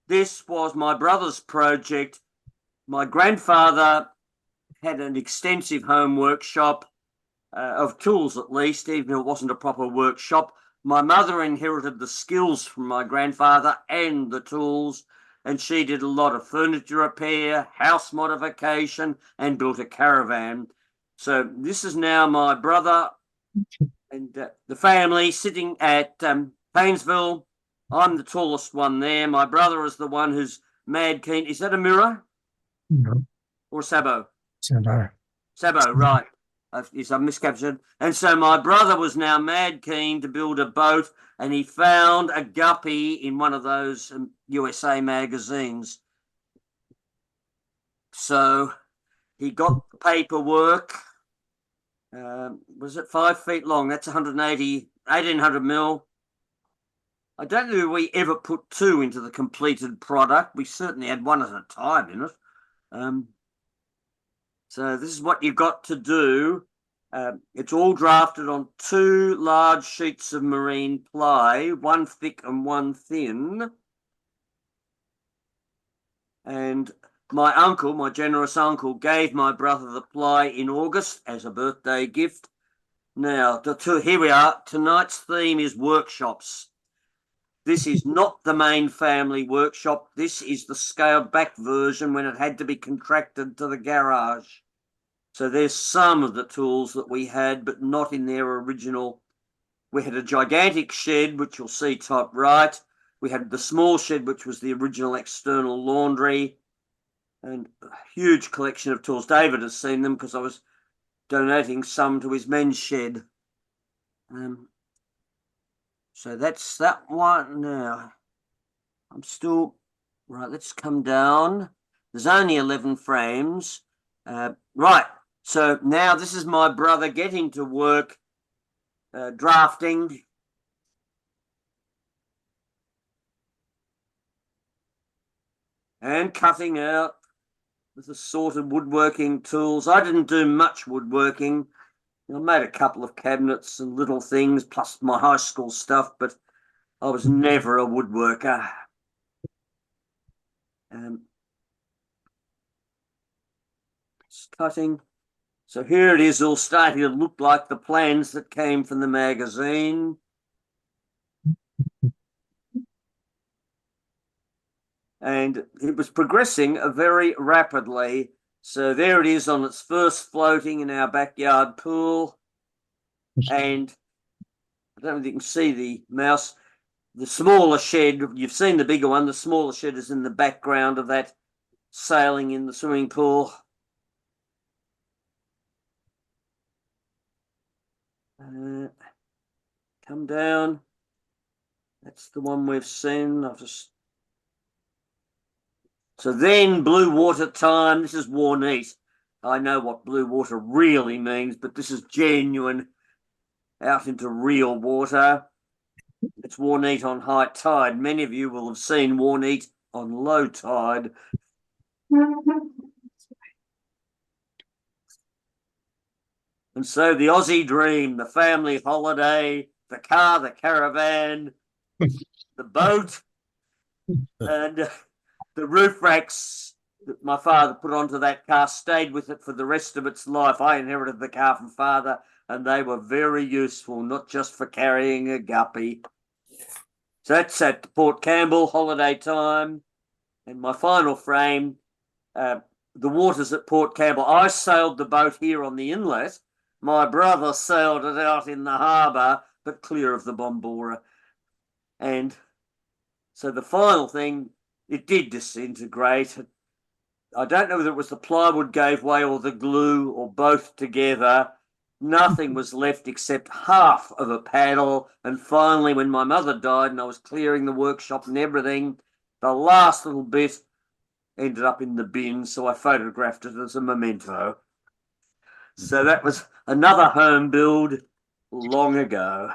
this was my brother's project. My grandfather had an extensive home workshop, of tools at least, even if it wasn't a proper workshop. My mother inherited the skills from my grandfather and the tools, and she did a lot of furniture repair, house modification, and built a caravan. So this is now my brother and the family sitting at Painesville. I'm the tallest one there. My brother is the one who's mad keen. Is that a mirror? No. Or Sabo? Sabo. Sabo, right. Yes, I'm miscaptured. And so my brother was now mad keen to build a boat, and he found a Guppy in one of those USA magazines. So he got the paperwork. Was it 5 feet long? That's 180, 1,800 mil. I don't know if we ever put two into the completed product. We certainly had one at a time in it. So this is what you've got to do. It's all drafted on 2 large sheets of marine ply, one thick and one thin. And my uncle, my generous uncle, gave my brother the ply in August as a birthday gift. Now, here we are. Tonight's theme is workshops. This is not the main family workshop. This is the scaled back version when it had to be contracted to the garage. So there's some of the tools that we had, but not in their original. We had a gigantic shed, which you'll see top right. We had the small shed, which was the original external laundry, and a huge collection of tools. David has seen them because I was donating some to his men's shed. So that's that one. Now, I'm still, right, let's come down. There's only 11 frames. Right, so now this is my brother getting to work, drafting. And cutting out with assorted woodworking tools. I didn't do much woodworking. I made a couple of cabinets and little things, plus my high school stuff, but I was never a woodworker. Just cutting. So here it is, all starting to look like the plans that came from the magazine. And it was progressing very rapidly. So there it is on its first floating in our backyard pool. And I don't know if you can see the mouse. The smaller shed, you've seen the bigger one, the smaller shed is in the background of that sailing in the swimming pool. Come down. That's the one we've seen. So then blue water time. This is Warneat. I know what blue water really means, but this is genuine out into real water. It's Warneat on high tide. Many of you will have seen Warneat on low tide. And so the Aussie dream, the family holiday, the car, the caravan, the boat, and the roof racks that my father put onto that car stayed with it for the rest of its life. I inherited the car from father, and they were very useful, not just for carrying a guppy. So that's at Port Campbell, holiday time. And my final frame, the waters at Port Campbell. I sailed the boat here on the inlet. My brother sailed it out in the harbour, but clear of the Bombora. And so the final thing, it did disintegrate. I don't know whether it was the plywood gave way or the glue or both together. Nothing was left except half of a paddle. And finally, when my mother died and I was clearing the workshop and everything, the last little bit ended up in the bin. So I photographed it as a memento. So that was another home build long ago.